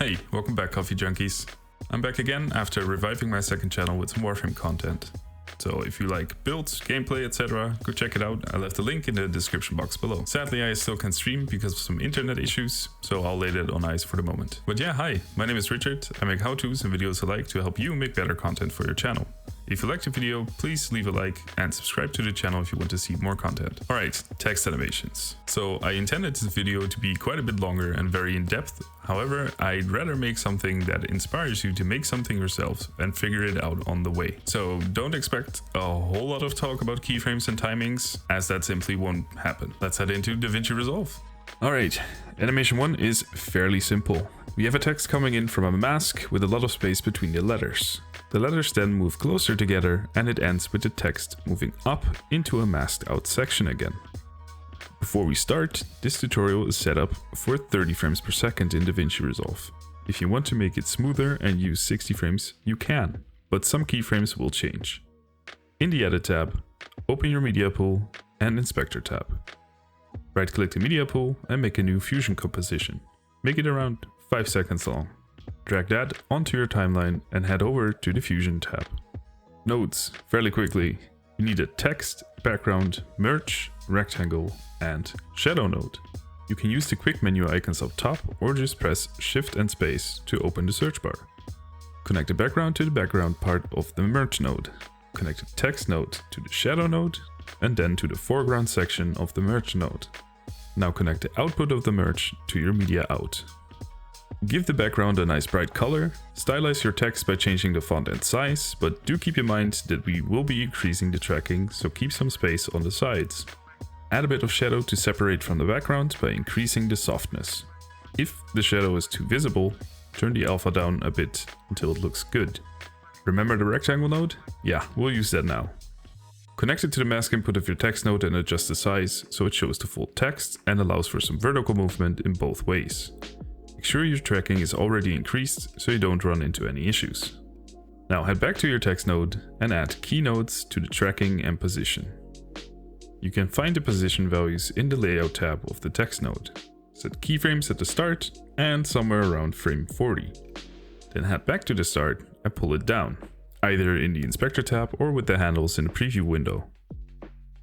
Hey, welcome back Coffee Junkies. I'm back again after reviving my second channel with some Warframe content. So if you like builds, gameplay, etc, go check it out. I left a link in the description box below. Sadly, I still can't stream because of some internet issues, so I'll lay that on ice for the moment. But yeah, hi, my name is Richard. I make how-tos and videos alike to help you make better content for your channel. If you liked the video, please leave a like and subscribe to the channel if you want to see more content. Alright, text animations. So I intended this video to be quite a bit longer and very in-depth. However, I'd rather make something that inspires you to make something yourself and figure it out on the way. So don't expect a whole lot of talk about keyframes and timings, as that simply won't happen. Let's head into Davinci Resolve. Alright, animation 1 is fairly simple. We have a text coming in from a mask with a lot of space between the letters. The letters then move closer together and it ends with the text moving up into a masked out section again. Before we start, this tutorial is set up for 30 frames per second in Davinci Resolve. If you want to make it smoother and use 60 frames, you can, but some keyframes will change. In the Edit tab, open your Media Pool and Inspector tab. Right-click the Media Pool and make a new Fusion composition. Make it around 5 seconds long. Drag that onto your timeline and head over to the Fusion tab. Nodes, fairly quickly. You need a text, background, merge, rectangle, and shadow node. You can use the quick menu icons up top or just press Shift and space to open the search bar. Connect the background to the background part of the merge node. Connect the text node to the shadow node and then to the foreground section of the merge node. Now connect the output of the merge to your media out. Give the background a nice bright color, stylize your text by changing the font and size, but do keep in mind that we will be increasing the tracking, so keep some space on the sides. Add a bit of shadow to separate from the background by increasing the softness. If the shadow is too visible, turn the alpha down a bit until it looks good. Remember the rectangle node? Yeah, we'll use that now. Connect it to the mask input of your text node and adjust the size so it shows the full text and allows for some vertical movement in both ways. Make sure your tracking is already increased so you don't run into any issues. Now head back to your text node and add key nodes to the tracking and position. You can find the position values in the layout tab of the text node. Set keyframes at the start and somewhere around frame 40. Then head back to the start and pull it down, either in the inspector tab or with the handles in the preview window.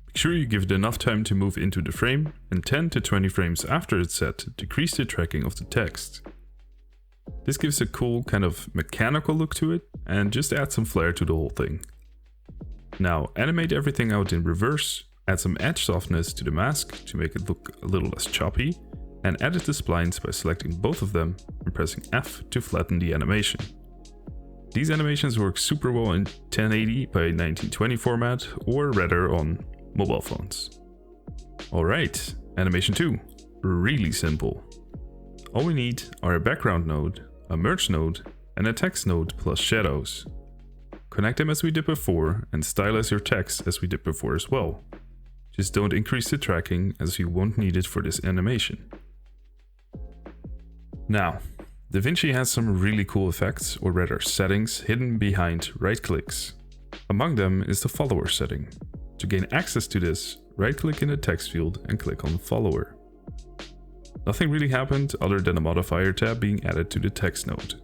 Make sure you give it enough time to move into the frame, and 10 to 20 frames after it's set, decrease the tracking of the text. This gives a cool kind of mechanical look to it and just adds some flair to the whole thing. Now animate everything out in reverse, add some edge softness to the mask to make it look a little less choppy, and edit the splines by selecting both of them and pressing F to flatten the animation. These animations work super well in 1080 by 1920 format or rather on mobile phones. Alright, animation 2. Really simple. All we need are a background node, a merge node, and a text node plus shadows. Connect them as we did before and stylize your text as we did before as well. Just don't increase the tracking as you won't need it for this animation. Now, Davinci has some really cool effects, or rather settings, hidden behind right clicks. Among them is the follower setting. To gain access to this, right-click in the text field and click on Follower. Nothing really happened other than a modifier tab being added to the text node.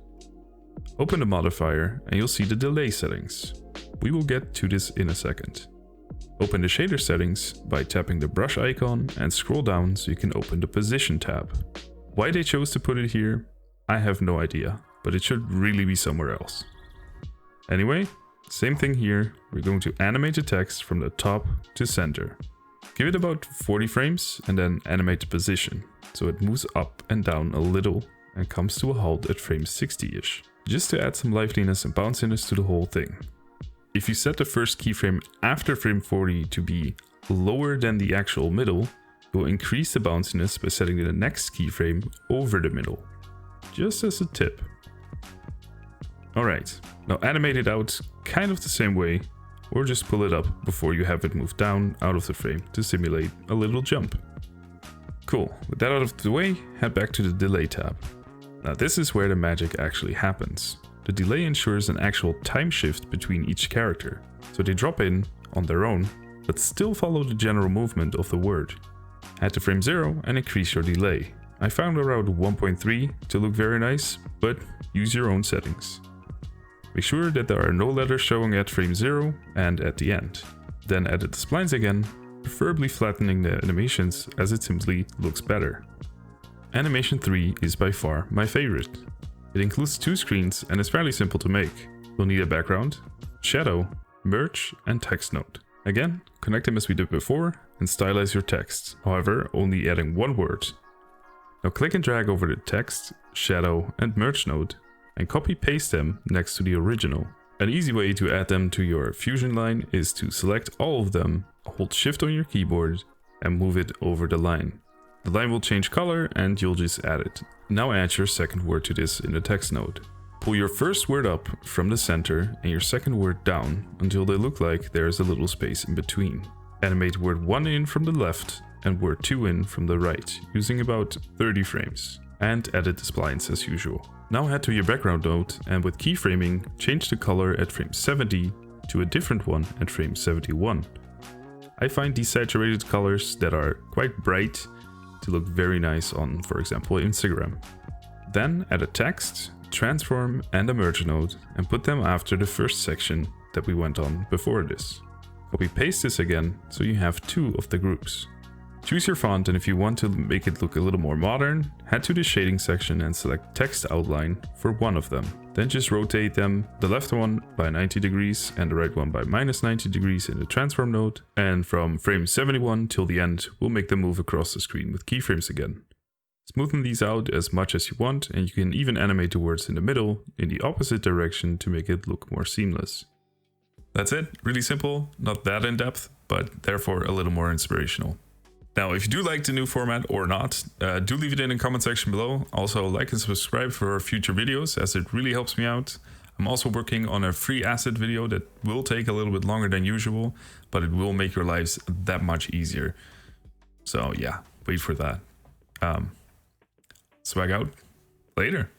Open the modifier and you'll see the delay settings. We will get to this in a second. Open the shader settings by tapping the brush icon and scroll down so you can open the position tab. Why they chose to put it here, I have no idea, but it should really be somewhere else. Anyway, same thing here, we're going to animate the text from the top to center. Give it about 40 frames and then animate the position, so it moves up and down a little and comes to a halt at frame 60-ish, just to add some liveliness and bounciness to the whole thing. If you set the first keyframe after frame 40 to be lower than the actual middle, you'll increase the bounciness by setting the next keyframe over the middle, just as a tip. Alright, now animate it out kind of the same way, or just pull it up before you have it move down out of the frame to simulate a little jump. Cool, with that out of the way, head back to the delay tab. Now this is where the magic actually happens. The delay ensures an actual time shift between each character, so they drop in on their own, but still follow the general movement of the word. Head to frame 0 and increase your delay. I found around 1.3 to look very nice, but use your own settings. Make sure that there are no letters showing at frame 0 and at the end. Then edit the splines again, preferably flattening the animations as it simply looks better. Animation 3 is by far my favorite. It includes 2 screens and is fairly simple to make. You'll need a background, shadow, merge, and text node. Again, connect them as we did before and stylize your text, however only adding 1 word. Now click and drag over the text, shadow, and merge node and copy-paste them next to the original. An easy way to add them to your Fusion line is to select all of them, hold Shift on your keyboard, and move it over the line. The line will change color and you'll just add it. Now add your second word to this in the text node. Pull your first word up from the center and your second word down until they look like there is a little space in between. Animate word 1 in from the left and word 2 in from the right, using about 30 frames. And edit the splines as usual. Now head to your background node and with keyframing, change the color at frame 70 to a different one at frame 71. I find these saturated colors that are quite bright to look very nice on, for example, Instagram. Then add a text, transform and a merge node and put them after the first section that we went on before this. Copy paste this again so you have 2 of the groups. Choose your font, and if you want to make it look a little more modern, head to the shading section and select text outline for one of them. Then just rotate them, the left one by 90 degrees and the right one by -90 degrees in the transform node. And from frame 71 till the end, we'll make them move across the screen with keyframes again. Smoothen these out as much as you want, and you can even animate the words in the middle in the opposite direction to make it look more seamless. That's it, really simple, not that in depth, but therefore a little more inspirational. Now, if you do like the new format or not, do leave it in the comment section below. Also, like and subscribe for future videos, as it really helps me out. I'm also working on a free asset video that will take a little bit longer than usual, but it will make your lives that much easier. So yeah, wait for that. Swag out. Later.